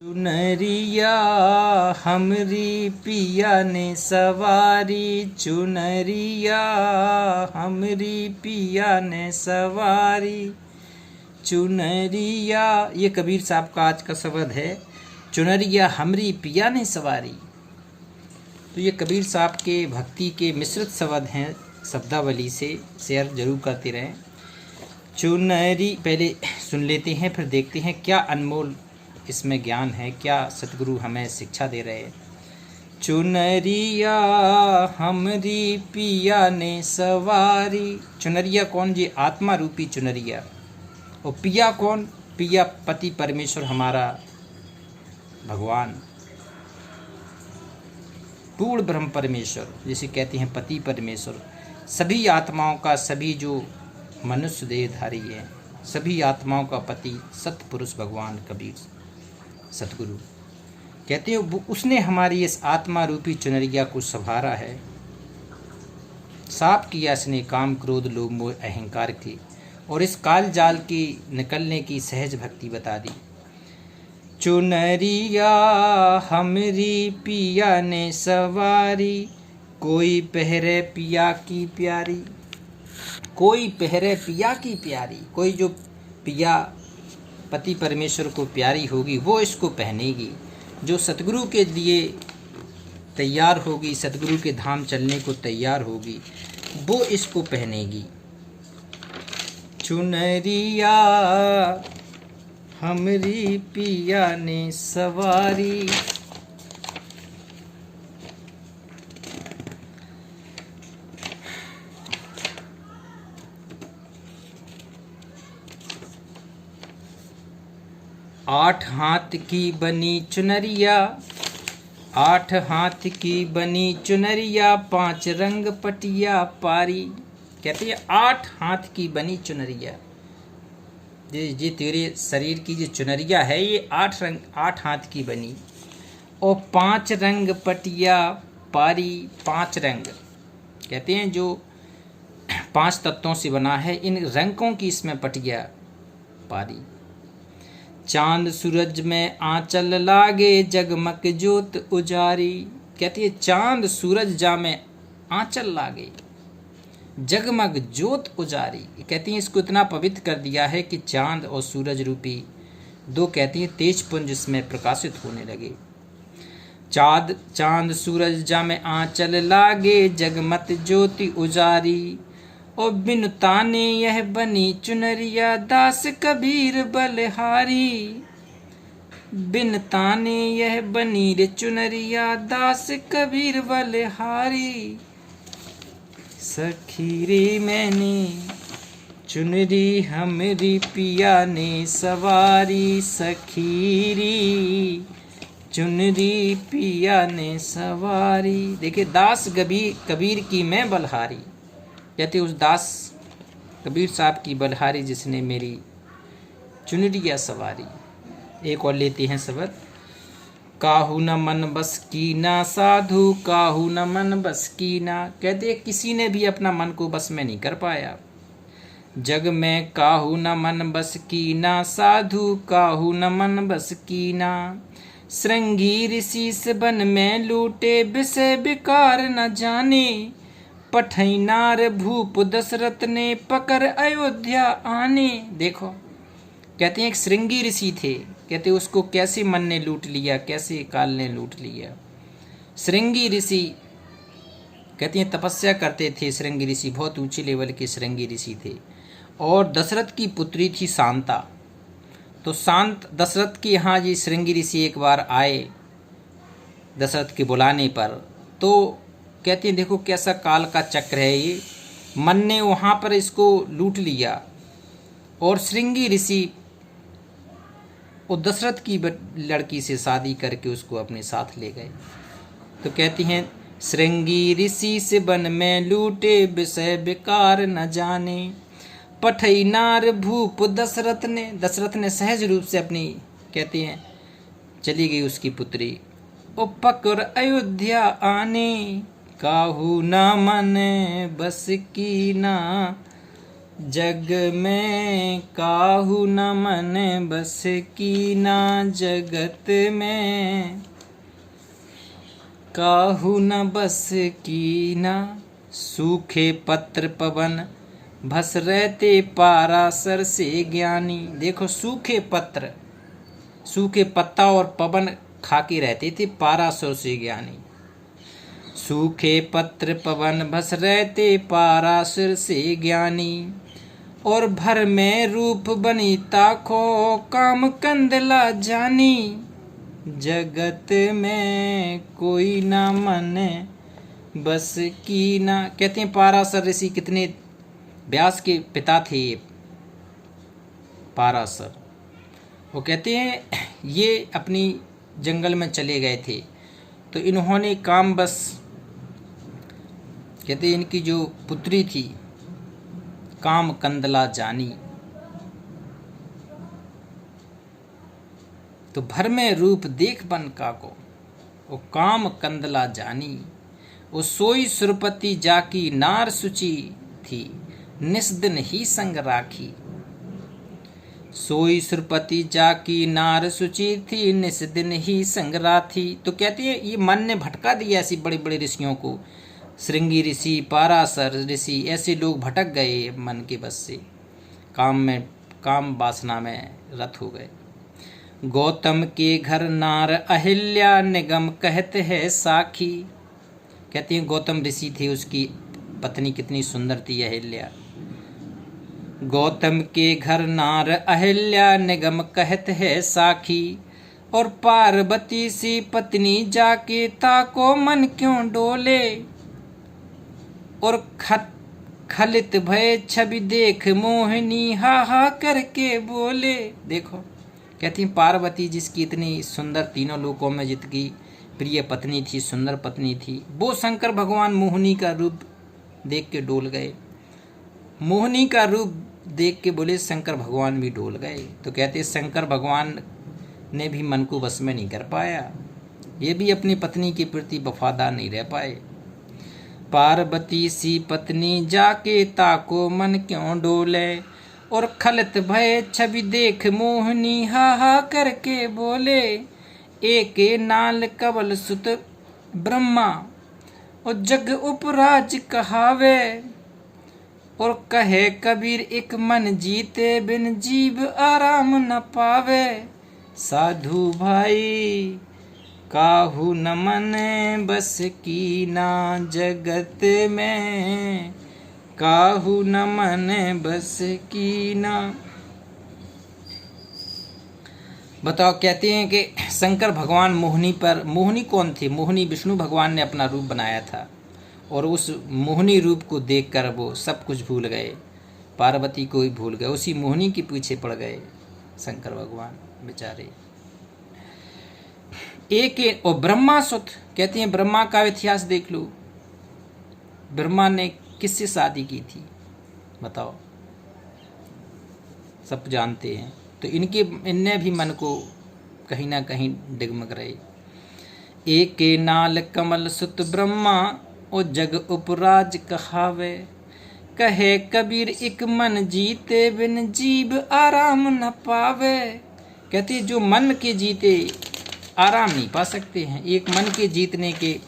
चुनरिया हमरी पिया ने सवारी, चुनरिया हमरी पिया ने सवारी, चुनरिया। ये कबीर साहब का आज का शब्द है, चुनरिया हमरी पिया ने सवारी। तो ये कबीर साहब के भक्ति के मिश्रित शब्द हैं, शब्दावली से शेयर जरूर करते रहें। चुनरी पहले सुन लेते हैं, फिर देखते हैं क्या अनमोल इसमें ज्ञान है, क्या सतगुरु हमें शिक्षा दे रहे हैं। चुनरिया हमरी पिया ने सवारी। चुनरिया कौन? जी आत्मा रूपी चुनरिया। और पिया कौन? पिया पति परमेश्वर, हमारा भगवान पूर्ण ब्रह्म परमेश्वर, जिसे कहते हैं पति परमेश्वर। सभी आत्माओं का, सभी जो मनुष्य देहधारी है, सभी आत्माओं का पति सतपुरुष भगवान कबीर सतगुरु कहते हैं। उसने हमारी इस आत्मा रूपी चुनरिया को संभारा है। साफ किया इसने काम क्रोध लोभ मोह अहंकार की, और इस काल जाल की निकलने की सहज भक्ति बता दी। चुनरिया हमरी पिया ने सवारी, कोई पहरे पिया की प्यारी। कोई पहरे पिया की प्यारी। कोई जो पिया पति परमेश्वर को प्यारी होगी वो इसको पहनेगी। जो सतगुरु के लिए तैयार होगी, सतगुरु के धाम चलने को तैयार होगी, वो इसको पहनेगी। चुनरिया हमरी पिया ने सवारी। आठ हाथ की बनी चुनरिया, आठ हाथ की बनी चुनरिया, पांच रंग पटिया पारी। कहते हैं 8 हाथ की बनी चुनरिया। ये तेरे शरीर की जो चुनरिया है, ये 8 हाथ की बनी, और 5 रंग पटिया पारी। 5 रंग कहते हैं जो 5 तत्वों से बना है, इन रंगों की इसमें पटिया पारी। चांद सूरज में आंचल लागे, जगमग ज्योत उजारी। कहती है चांद सूरज जा में आंचल लागे, जगमग ज्योत उजारी। कहती हैं इसको इतना पवित्र कर दिया है कि चांद और सूरज रूपी 2 कहती हैं तेज पुंज इसमें प्रकाशित होने लगे। चांद सूरज जा में आंचल लागे, जगमग ज्योति उजारी। और बिन ताने यह बनी चुनरिया, दास कबीर बलहारी। बिन ताने यह बनी रे चुनरिया, दास कबीर बलहारी। सखी रे मैंने चुनरी हमरी पिया ने सवारी, सखी री चुनरी पिया ने सवारी। देखिए दास कबीर की मैं बलहारी। कहते उस दास कबीर साहब की बलहारी जिसने मेरी चुनरिया सवारी। एक और लेते हैं शब्द। काहू न मन बस की ना साधु, काहू न मन बस की ना। कहते किसी ने भी अपना मन को बस में नहीं कर पाया। जग में काहू न मन बस की ना साधु, काहू न मन बस की ना। श्रृंगी ऋषि से बन में लूटे, विषय विकार न जाने। पठैनार भूप दशरथ ने पकड़ अयोध्या आने। देखो कहते हैं एक श्रृंगी ऋषि थे, कहते उसको कैसे मन ने लूट लिया, कैसे काल ने लूट लिया। श्रृंगी ऋषि कहते हैं तपस्या करते थे। श्रृंगी ऋषि बहुत ऊंचे लेवल के श्रृंगी ऋषि थे, और दशरथ की पुत्री थी शांता। तो शांत दशरथ के यहाँ ये श्रृंगी ऋषि एक बार आए दशरथ के बुलाने पर। तो कहते हैं देखो कैसा काल का चक्र है, ये मन ने वहाँ पर इसको लूट लिया। और श्रृंगी ऋषि और दशरथ की लड़की से शादी करके उसको अपने साथ ले गए। तो कहती हैं श्रृंगी ऋषि से बन में लूटे, विषय विकार न जाने। पठई नार भूप दशरथ ने सहज रूप से अपनी कहते हैं चली गई उसकी पुत्री। ओ पकड़ अयोध्या आने, काहू न मन बस की ना। जग में काहू न मन बस कीना, जगत में काहू न बस कीना। सूखे पत्र पवन भस रहते, पारासर से ज्ञानी। देखो सूखे पत्र, सूखे पत्ता और पवन खाके रहते थे, पारासर से ज्ञानी। सूखे पत्र पवन भस रहते, पारासर से ज्ञानी। और भर में रूप बनीता को, काम कंदला जानी। जगत में कोई ना मन बस की ना। कहते हैं पारासर ऋषि कितने, व्यास के पिता थे ये पारासर। वो कहते हैं ये अपनी जंगल में चले गए थे, तो इन्होंने काम बस, कहते हैं इनकी जो पुत्री थी काम कंदला जानी, तो भर में रूप देख बन का को, वो काम कंदला जानी। वो सोई सुरपति जाकी, नार सुचि थी, निस्दिन ही संग राखी। सोई सुरपति जाकी, नार सुचि थी, निस्दिन ही संग राखी। तो कहते हैं ये मन ने भटका दिया ऐसी बड़े बड़े ऋषियों को। श्रृंगी ऋषि, पारासर ऋषि, ऐसे लोग भटक गए मन के बस से, काम वासना में रत हो गए। गौतम के घर नार अहिल्या, निगम कहते है साखी। कहते हैं गौतम ऋषि थे, उसकी पत्नी कितनी सुंदर थी अहिल्या। गौतम के घर नार अहिल्या, निगम कहत है साखी। और पार्वती सी पत्नी जाके, ताको मन क्यों डोले। और खलित भय छवि देख, मोहिनी हा हा करके बोले। देखो कहती पार्वती जिसकी इतनी सुंदर, तीनों लोकों में जितकी प्रिय पत्नी थी, सुंदर पत्नी थी, वो शंकर भगवान मोहिनी का रूप देख के डोल गए। मोहिनी का रूप देख के बोले शंकर भगवान भी डोल गए। तो कहते शंकर भगवान ने भी मन को बस में नहीं कर पाया, ये भी अपनी पत्नी के प्रति वफादार नहीं रह पाए। पार्वती सी पत्नी जाके, ताको मन क्यों डोले। और खलत भय छवि देख, मोहिनी हा हा करके बोले। एक नाल कवल सुत ब्रह्मा, और जग उपराज कहावे। और कहे कबीर एक मन जीते, बिन जीव आराम न पावे। साधु भाई काहू न मन बस कीना, जगत में काहू न मन बस कीना। बताओ कहते हैं कि शंकर भगवान मोहिनी पर, मोहिनी कौन थी? मोहिनी विष्णु भगवान ने अपना रूप बनाया था, और उस मोहिनी रूप को देखकर वो सब कुछ भूल गए, पार्वती को ही भूल गए, उसी मोहिनी के पीछे पड़ गए शंकर भगवान बेचारे। एक और ब्रह्मा सुत, कहते हैं ब्रह्मा का इतिहास देख लो, ब्रह्मा ने किससे शादी की थी बताओ, सब जानते हैं। तो इनने भी मन को कहीं ना कहीं डिगमग रहे। एक नाल कमल सुत ब्रह्मा, ओ जग उपराज कहावे। कहे कबीर एक मन जीते, बिन जीव आराम न पावे। कहते जो मन के जीते आराम नहीं पा सकते हैं। एक मन के जीतने के,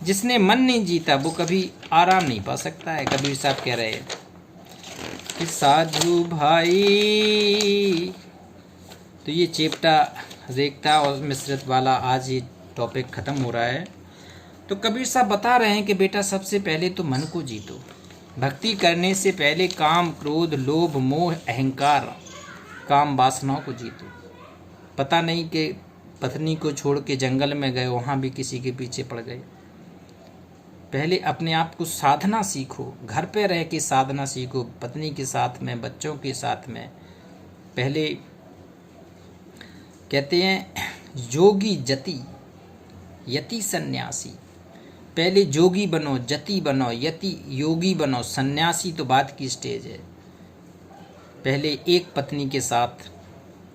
जिसने मन नहीं जीता वो कभी आराम नहीं पा सकता है। कबीर साहब कह रहे हैं कि साधु भाई। तो ये चेप्टा रेखता और मिश्रित वाला आज ये टॉपिक ख़त्म हो रहा है। तो कबीर साहब बता रहे हैं कि बेटा सबसे पहले तो मन को जीतो। भक्ति करने से पहले काम, क्रोध, लोभ, मोह, अहंकार, काम वासनाओं को जीतो। पता नहीं कि पत्नी को छोड़ के जंगल में गए, वहाँ भी किसी के पीछे पड़ गए। पहले अपने आप को साधना सीखो, घर पे रह के साधना सीखो, पत्नी के साथ में, बच्चों के साथ में। पहले कहते हैं योगी जति, यति सन्यासी। पहले जोगी बनो, जति बनो, यति योगी बनो, सन्यासी तो बाद की स्टेज है। पहले एक पत्नी के साथ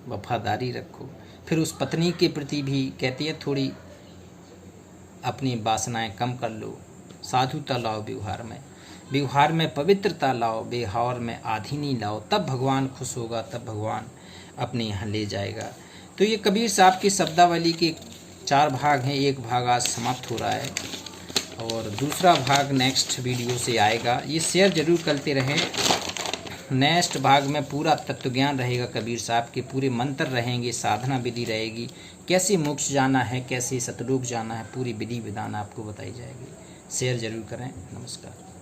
वफादारी रखो, फिर उस पत्नी के प्रति भी कहती है थोड़ी अपनी वासनाएं कम कर लो, साधुता लाओ व्यवहार में। व्यवहार में पवित्रता लाओ, व्यवहार में आधी नहीं लाओ, तब भगवान खुश होगा, तब भगवान अपने यहाँ ले जाएगा। तो ये कबीर साहब की शब्दावली के 4 भाग हैं। एक भाग आज समाप्त हो रहा है और दूसरा भाग नेक्स्ट वीडियो से आएगा। ये शेयर जरूर करते रहें। नेक्स्ट भाग में पूरा तत्व ज्ञान रहेगा, कबीर साहब के पूरे मंत्र रहेंगे, साधना विधि रहेगी, कैसे मोक्ष जाना है, कैसे सतलोक जाना है, पूरी विधि विधान आपको बताई जाएगी। शेयर जरूर करें। नमस्कार।